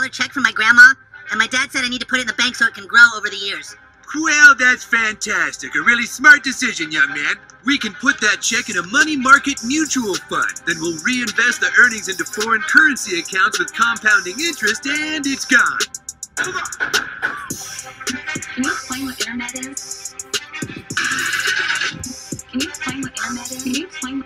check from my grandma, and my dad said I need to put it in the bank so it can grow over the years. Well, that's fantastic. A really smart decision, young man. We can put that check in a money market mutual fund. Then we'll reinvest the earnings into foreign currency accounts with compounding interest, and it's gone. Can you explain what internet is? Can you explain what internet is? Can you explain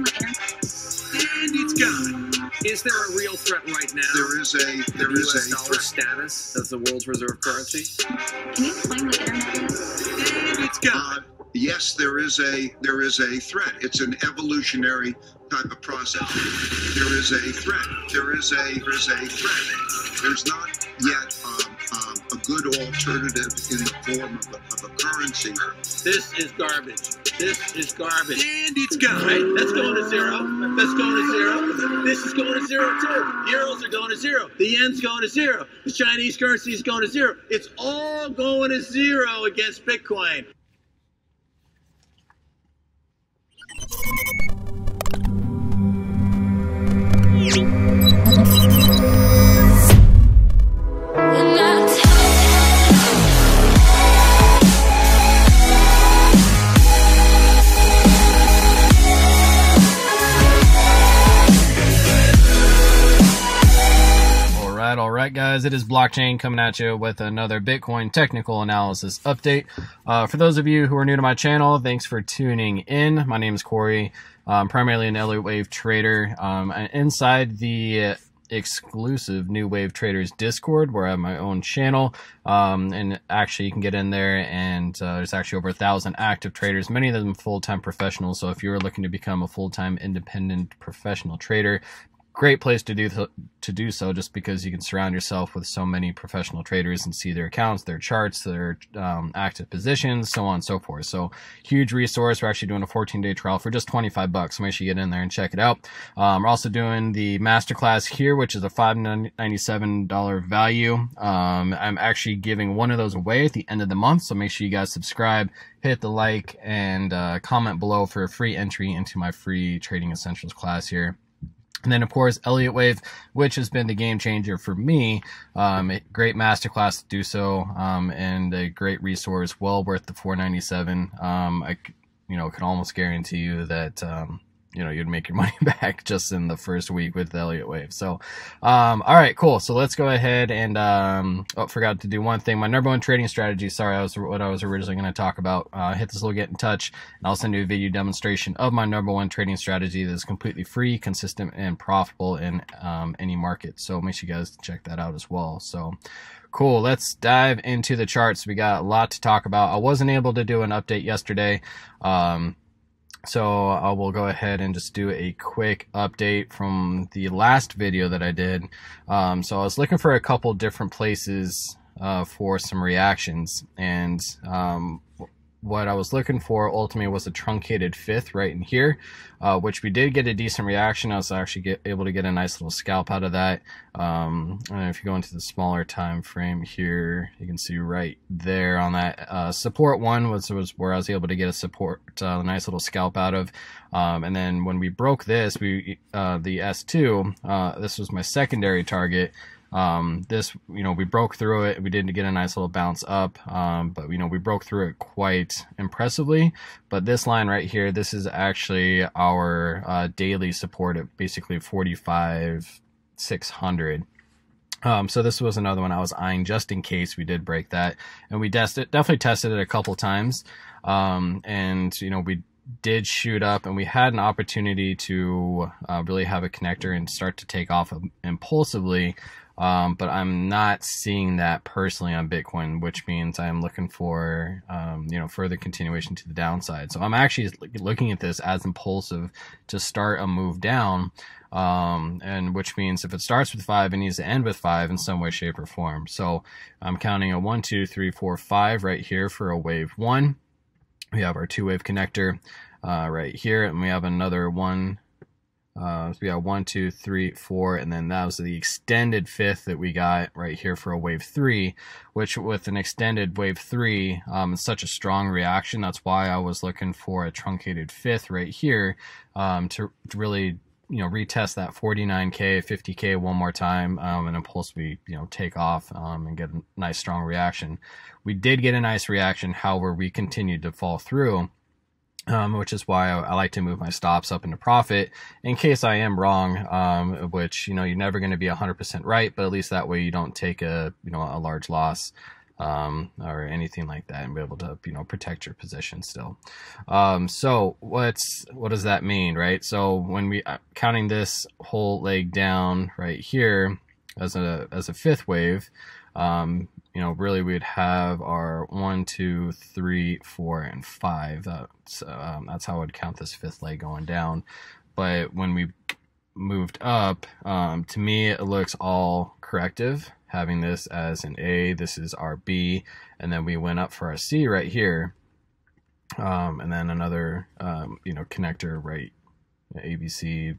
what internet is? And it's gone. Is there a real threat right now? There is a US dollar status as the world's reserve currency? Can you explain what internet is? And it's gone. Yes, there is a threat. It's an evolutionary type of process. There is a threat. There is a threat. There's not yet a good alternative in the form of a currency. This is garbage. This is garbage. And it's gone. Right? That's going to zero. That's going to zero. This is going to zero too. Euros are going to zero. The yen's going to zero. The Chinese currency is going to zero. It's all going to zero against Bitcoin. All right, guys, it is Blockchain coming at you with another Bitcoin technical analysis update. For those of you who are new to my channel, thanks for tuning in. My name is Corey. I'm primarily an Elliott Wave trader. Inside the exclusive New Wave Traders Discord, where I have my own channel, and actually you can get in there, and there's actually over 1,000 active traders, many of them full-time professionals. So if you're looking to become a full-time independent professional trader, great place to do so, just because you can surround yourself with so many professional traders and see their accounts, their charts, their active positions, so on and so forth. So huge resource. We're actually doing a 14-day trial for just 25 bucks. So make sure you get in there and check it out. We're also doing the Masterclass here, which is a $597 value. I'm actually giving one of those away at the end of the month. So make sure you guys subscribe, hit the like, and comment below for a free entry into my free Trading Essentials class here. And then, of course, Elliott Wave, which has been the game changer for me. A great masterclass to do so, and a great resource, well worth the $497. I can almost guarantee you that you'd make your money back just in the first week with Elliott Wave. So, all right, cool. So let's go ahead and, forgot to do one thing. My number one trading strategy, sorry, what I was originally going to talk about. Hit this little get in touch, and I'll send you a video demonstration of my number one trading strategy that is completely free, consistent, and profitable in any market. So make sure you guys check that out as well. So cool. Let's dive into the charts. We got a lot to talk about. I wasn't able to do an update yesterday. So I will go ahead and just do a quick update from the last video that I did. So I was looking for a couple different places for some reactions, and what I was looking for ultimately was a truncated fifth right in here, which we did get a decent reaction. I was actually able to get a nice little scalp out of that. And if you go into the smaller time frame here, you can see right there on that support one was where I was able to get a support, a nice little scalp out of. And then when we broke this, the S2, this was my secondary target. This, we broke through it. We did get a nice little bounce up, but we broke through it quite impressively. But this line right here, this is actually our daily support at basically 45,600. So this was another one I was eyeing just in case we did break that, and we definitely tested it a couple times, and we did shoot up, and we had an opportunity to really have a connector and start to take off impulsively. But I'm not seeing that personally on Bitcoin, which means I'm looking for, further continuation to the downside. So I'm actually looking at this as impulsive to start a move down, and which means if it starts with 5, it needs to end with 5 in some way, shape, or form. So I'm counting a 1, 2, 3, 4, 5 right here for a wave 1. We have our 2-wave connector right here, and we have another one. So we got 1, 2, 3, 4, and then that was the extended fifth that we got right here for a wave 3, which with an extended wave 3, it's such a strong reaction. That's why I was looking for a truncated fifth right here, to really retest that 49K, 50K one more time, and impulsively, take off and get a nice strong reaction. We did get a nice reaction, however, we continued to fall through, which is why I like to move my stops up into profit in case I am wrong, which, you're never going to be 100% right, but at least that way you don't take a large loss. Or anything like that, and be able to protect your position still. So what does that mean, right? So when we counting this whole leg down right here as a fifth wave, really we'd have our 1, 2, 3, 4, and 5. That's how I would count this fifth leg going down. But when we moved up, to me it looks all corrective, having this as an A, this is our B, and then we went up for our C right here, and then another connector right, ABC,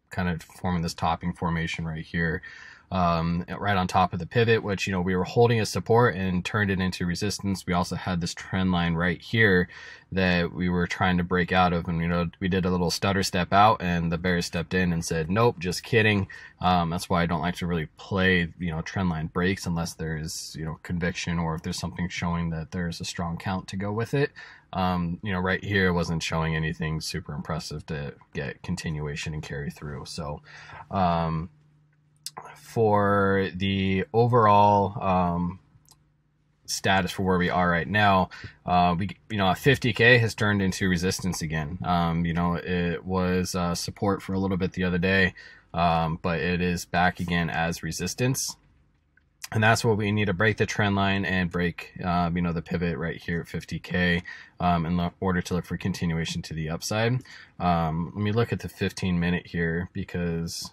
kind of forming this topping formation right here, right on top of the pivot, which we were holding as support and turned it into resistance. We also had this trend line right here that we were trying to break out of, and we did a little stutter step out, and the bears stepped in and said, nope, just kidding. That's why I don't like to really play trend line breaks unless there is conviction, or if there's something showing that there's a strong count to go with it. Right here wasn't showing anything super impressive to get continuation and carry through. So for the overall status for where we are right now, we 50K has turned into resistance again. It was support for a little bit the other day, but it is back again as resistance, and that's what we need to break the trend line and break the pivot right here at 50K in order to look for continuation to the upside. Let me look at the 15-minute here, because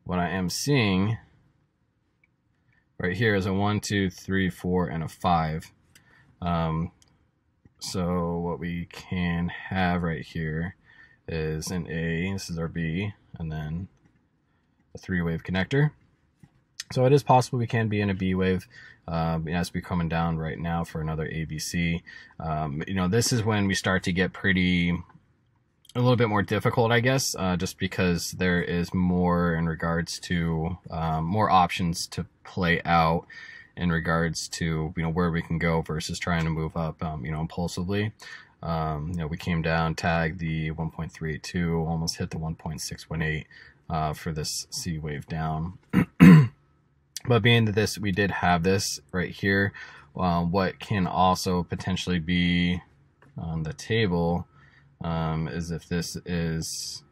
what I am seeing right here is a 1, 2, 3, 4, and a 5. So what we can have right here is an A, this is our B, and then a 3-wave connector. So it is possible we can be in a B wave as we're coming down right now for another ABC. This is when we start to get a little bit more difficult, I guess, just because there is more in regards to more options to play out in regards to where we can go versus trying to move up impulsively. We came down, tagged the 1.382, almost hit the 1.618 for this C wave down. But being that we did have this right here, what can also potentially be on the table is if this is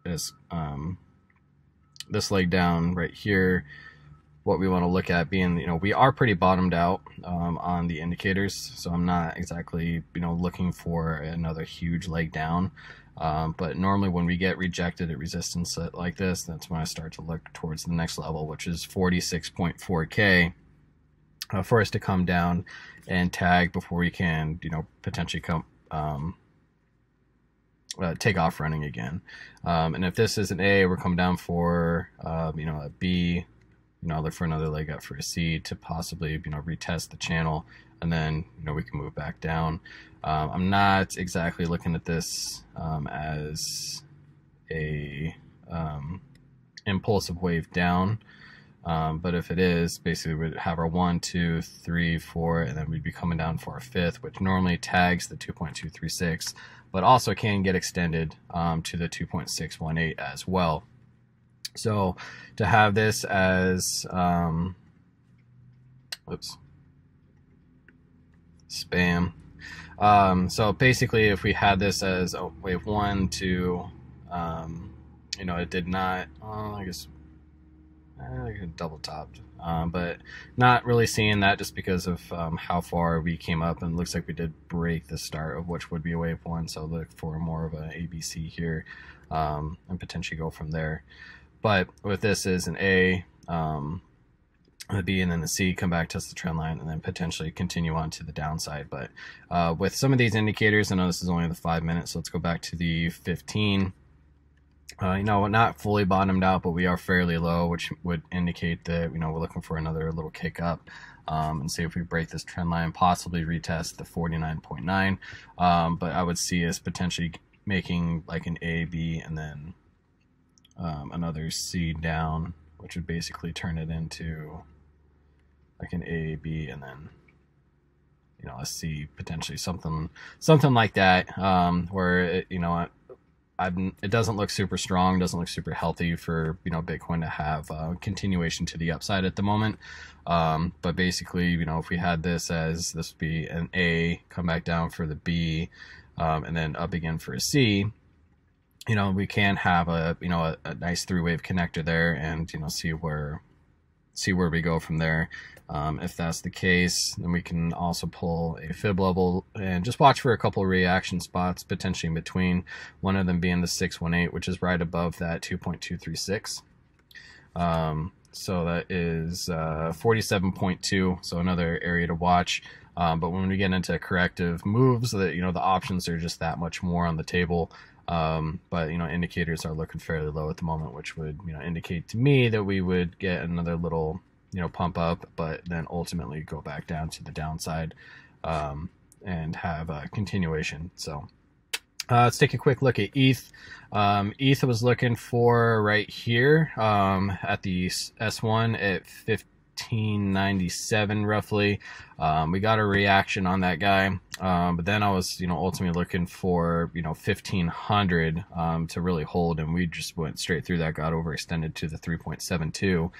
this leg down right here, what we want to look at being we are pretty bottomed out on the indicators, so I'm not exactly looking for another huge leg down, but normally when we get rejected at resistance like this, that's when I start to look towards the next level, which is 46.4K, for us to come down and tag before we can potentially come take off running again. And if this is an A, we're coming down for a B, look for another leg up for a C to possibly retest the channel, and then we can move back down. I'm not exactly looking at this as a impulsive wave down, but if it is, basically we'd have our 1, 2, 3, 4, and then we'd be coming down for our fifth, which normally tags the 2.236, but also can get extended to the 2.618 as well. So to have this as spam. So basically, if we had this as wave 1, 2, it did not. I guess double topped, but not really seeing that just because of how far we came up, and it looks like we did break the start of which would be a wave 1. So look for more of an ABC here, and potentially go from there. But with this is an A, the B, and then the C, come back, test the trend line, and then potentially continue on to the downside. But with some of these indicators, I know this is only the 5 minutes, so let's go back to the 15. Not fully bottomed out, but we are fairly low, which would indicate that we're looking for another little kick up, and see if we break this trend line, possibly retest the 49.9. But I would see us potentially making like an A, B, and then another C down, which would basically turn it into like an A, B, and then, you know, a C, potentially something like that, where it, you know, it doesn't look super strong, doesn't look super healthy for, you know, Bitcoin to have continuation to the upside at the moment. But basically, you know, if we had this as, this would be an A, come back down for the B, and then up again for a C, you know, we can have a, you know, a nice three-wave connector there, and, you know, see where we go from there. If that's the case, then we can also pull a fib level and just watch for a couple of reaction spots, potentially in between, one of them being the 618, which is right above that 2.236. So that is 47.2, so another area to watch. But when we get into corrective moves, that, you know, the options are just that much more on the table. But, you know, indicators are looking fairly low at the moment, which would, you know, indicate to me that we would get another little, you know, pump up, but then ultimately go back down to the downside, and have a continuation. So let's take a quick look at ETH. ETH was looking for right here at the S1 at 1597 roughly. We got a reaction on that guy, but then I was, you know, ultimately looking for, you know, 1500 to really hold, and we just went straight through that, got overextended to the 3.72,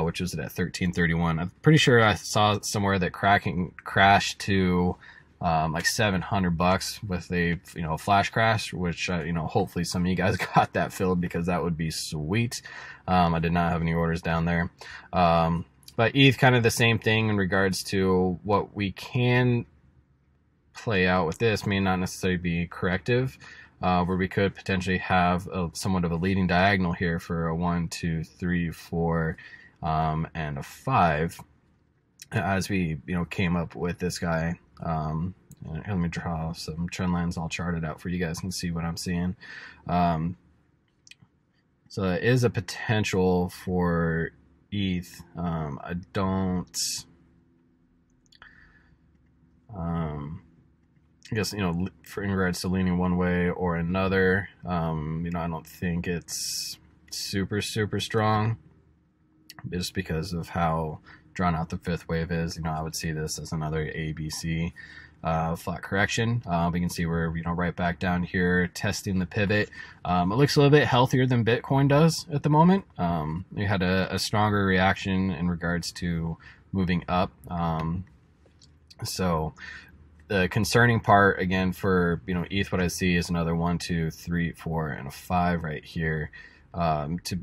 which was at 1331. I'm pretty sure I saw somewhere that crashed to like $700 with a, you know, flash crash, which you know, hopefully some of you guys got that filled, because that would be sweet. I did not have any orders down there. But ETH, kind of the same thing in regards to what we can play out with this, may not necessarily be corrective, where we could potentially have somewhat of a leading diagonal here for a 1, 2, 3, 4, and a 5, as we, you know, came up with this guy. Let me draw some trend lines all charted out for you guys and see what I'm seeing. So there is a potential for ETH. I guess, you know, for in regards to leaning one way or another, you know, I don't think it's super strong, just because of how drawn out the fifth wave is. You know, I would see this as another ABC flat correction. We can see we're, you know, right back down here testing the pivot. It looks a little bit healthier than Bitcoin does at the moment. We had a stronger reaction in regards to moving up. So the concerning part again for, you know, ETH, what I see is another 1, 2, 3, 4, and a 5 right here, to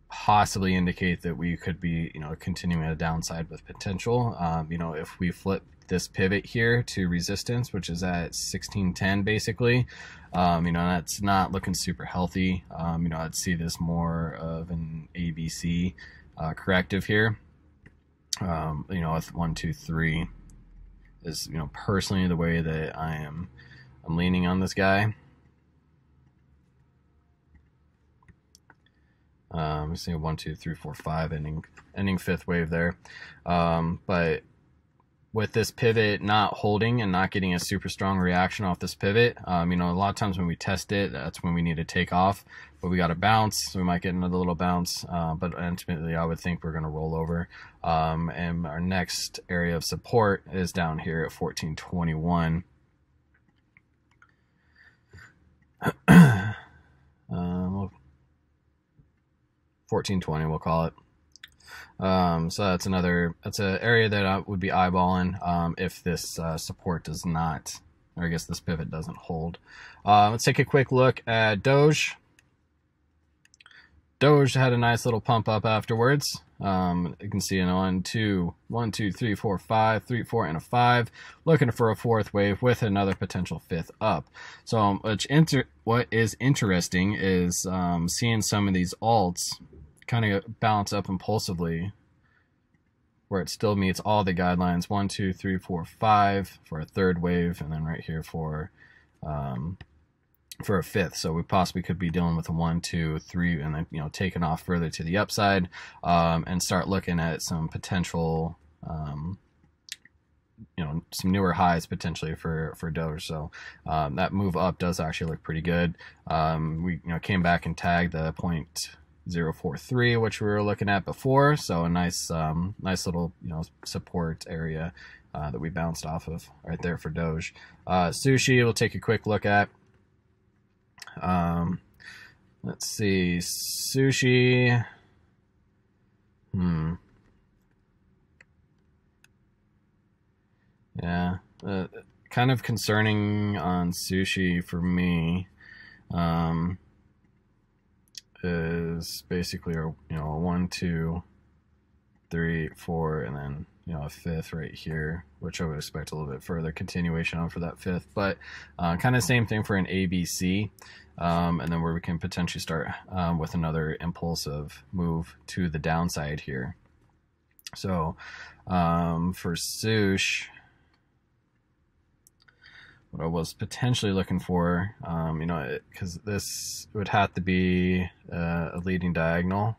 possibly indicate that we could be, you know, continuing a downside with potential. You know, if we flip this pivot here to resistance, which is at 1610 basically, you know, that's not looking super healthy. You know, I'd see this more of an ABC corrective here. You know, with 1, 2, 3 is, you know, personally the way that I'm leaning on this guy. We see 1, 2, 3, 4, 5 ending fifth wave there. But with this pivot not holding and not getting a super strong reaction off this pivot, you know, a lot of times when we test it, that's when we need to take off. But we got a bounce, so we might get another little bounce. But ultimately, I would think we're going to roll over. And our next area of support is down here at 1421. 1420, we'll call it. So that's an area that I would be eyeballing if this support does not, or I guess this pivot doesn't hold. Let's take a quick look at Doge. Doge had a nice little pump up afterwards. You can see an 1, 2, 3, 4, 5, 3, 4, and a 5, looking for a fourth wave with another potential fifth up. So what is interesting is seeing some of these alts kind of bounce up impulsively, where it still meets all the guidelines, 1, 2, 3, 4, 5 for a third wave, and then right here for a fifth. So we possibly could be dealing with a 1, 2, 3, and then, you know, taking off further to the upside, and start looking at some potential some newer highs potentially for Doge. So that move up does actually look pretty good. We came back and tagged the 0.043, which we were looking at before. So a nice little support area that we bounced off of right there for Doge. Sushi, we'll take a quick look at. Let's see, Sushi. Yeah, kind of concerning on Sushi for me is basically a 1, 2, 3, 4, and then a fifth right here, which I would expect a little bit further continuation on for that fifth, but kind of same thing for an ABC, and then where we can potentially start with another impulsive move to the downside here. So for Sush, what I was potentially looking for, because this would have to be a leading diagonal,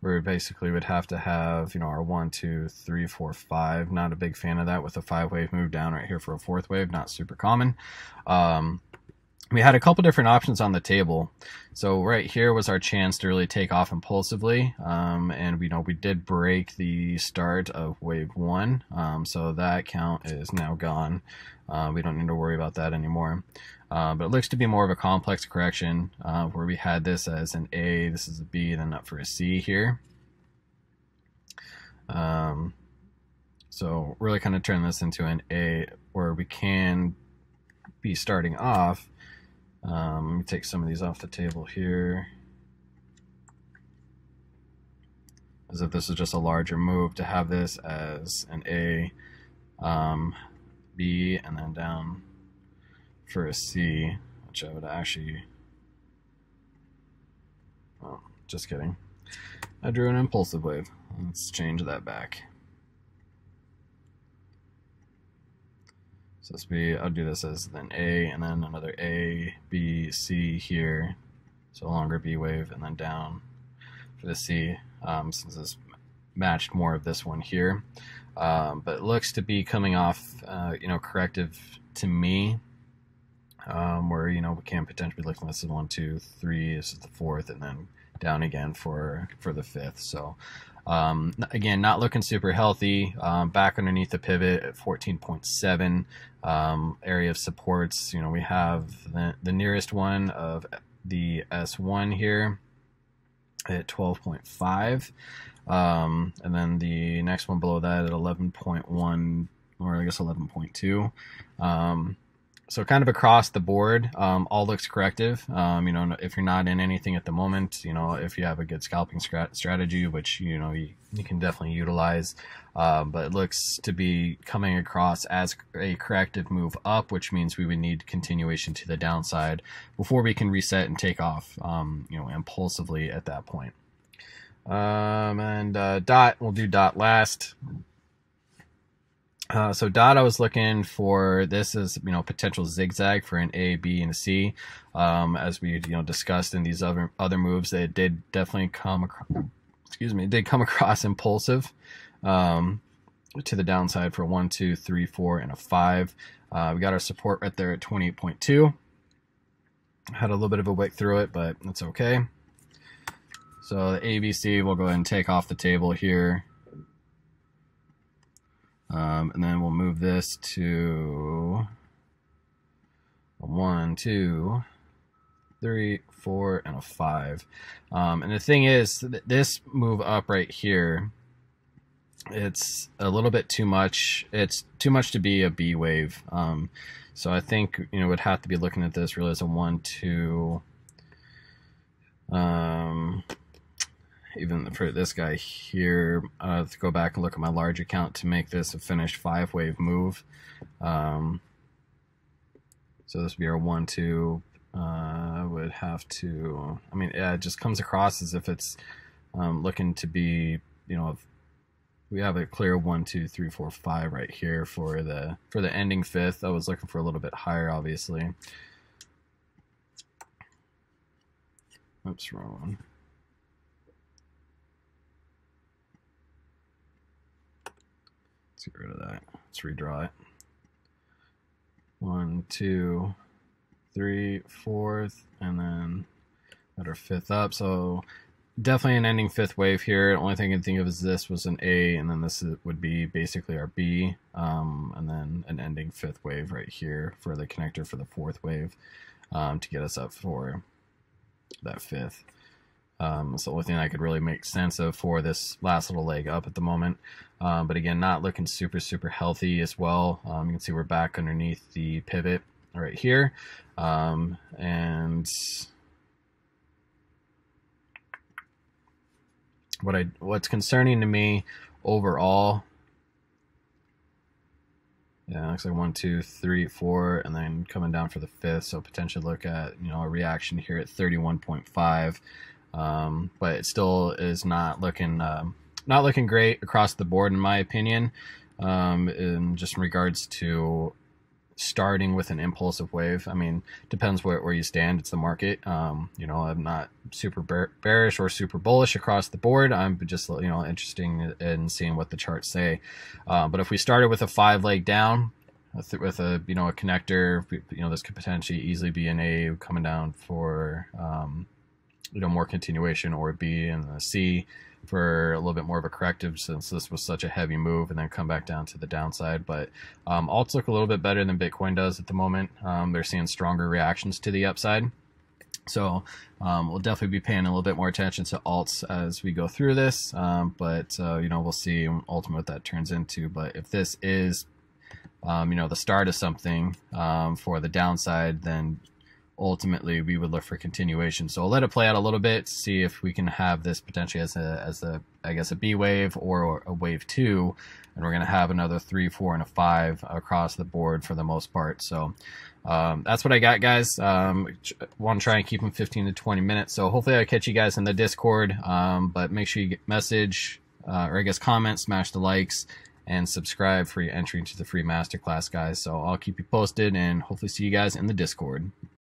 where basically would have to have our 1, 2, 3, 4, 5. Not a big fan of that with a 5-wave move down right here for a 4th wave. Not super common. We had a couple different options on the table. So right here was our chance to really take off impulsively, and we did break the start of wave 1, so that count is now gone. We don't need to worry about that anymore. But it looks to be more of a complex correction, where we had this as an A, this is a B, then up for a C here. So really kind of turn this into an A, where we can be starting off. Let me take some of these off the table here, as if this is just a larger move, to have this as an A, B, and then down for a C, which I would actually, oh, just kidding. I drew an impulsive wave. Let's change that back. So I'll do this as an A, and then another A, B, C here. So a longer B wave, and then down for the C, since this matched more of this one here. But it looks to be coming off, corrective to me, where, we can potentially be looking at this as 1, 2, 3, this is the 4th, and then down again for the 5th. So again, not looking super healthy. Back underneath the pivot at 14.7, area of supports. We have the nearest one of the S1 here at 12.5, and then the next one below that at 11.1, or I guess 11.2. So kind of across the board, all looks corrective. If you're not in anything at the moment, if you have a good scalping strategy, which you can definitely utilize, but it looks to be coming across as a corrective move up, which means we would need continuation to the downside before we can reset and take off, impulsively at that point. And DOT, we'll do DOT last. So DOT, I was looking for this as potential zigzag for an A, B, and a C. As we discussed in these other moves, they did definitely come across impulsive to the downside for 1, 2, 3, 4, and a 5. We got our support right there at 28.2. Had a little bit of a wick through it, but it's okay. So the ABC, we'll go ahead and take off the table here. And then we'll move this to a 1, 2, 3, 4, and a 5. And the thing is, this move up right here, it's a little bit too much. It's too much to be a B wave. So I think would have to be looking at this really as a 1, 2. Even for this guy here, I have to go back and look at my large account to make this a finished 5-wave move. So this would be our 1, 2. Would have to, it just comes across as if it's looking to be, if we have a clear 1, 2, 3, 4, 5 right here for the ending 5th. I was looking for a little bit higher, obviously. Oops, wrong one. Let's get rid of that. Let's redraw it. 1, 2, 3, 4th, and then got our 5th up. So definitely an ending 5th wave here. The only thing I can think of is this was an A, and then this would be basically our B, and then an ending 5th wave right here for the connector for the 4th wave, to get us up for that 5th. It's the only thing I could really make sense of for this last little leg up at the moment. But again, not looking super healthy as well. You can see we're back underneath the pivot right here. And what's concerning to me overall, yeah, it looks like 1, 2, 3, 4, and then coming down for the 5th. So potentially look at, you know, a reaction here at 31.5. But it still is not looking great across the board, in my opinion. In just in regards to starting with an impulsive wave. I mean, depends where you stand. It's the market. You know, I'm not super bearish or super bullish across the board. I'm just, you know, interested in seeing what the charts say. But if we started with a 5-leg down, with a, you know, a connector, you know, this could potentially easily be an A coming down for, you know, more continuation, or a B and a C for a little bit more of a corrective, since this was such a heavy move, and then come back down to the downside. But alts look a little bit better than Bitcoin does at the moment. They're seeing stronger reactions to the upside. So we'll definitely be paying a little bit more attention to alts as we go through this. But you know, we'll see ultimately what that turns into. But if this is, you know, the start of something for the downside, then ultimately we would look for continuation. So I'll let it play out a little bit to see if we can have this potentially as a I guess a B wave or a wave 2, and we're going to have another 3, 4, and a 5 across the board for the most part. So that's what I got, guys. Want to try and keep them 15 to 20 minutes. So hopefully I'll catch you guys in the Discord. But make sure you get message, or I guess comment, smash the likes, and subscribe for your entry into the free masterclass, guys. So I'll keep you posted, and hopefully see you guys in the Discord.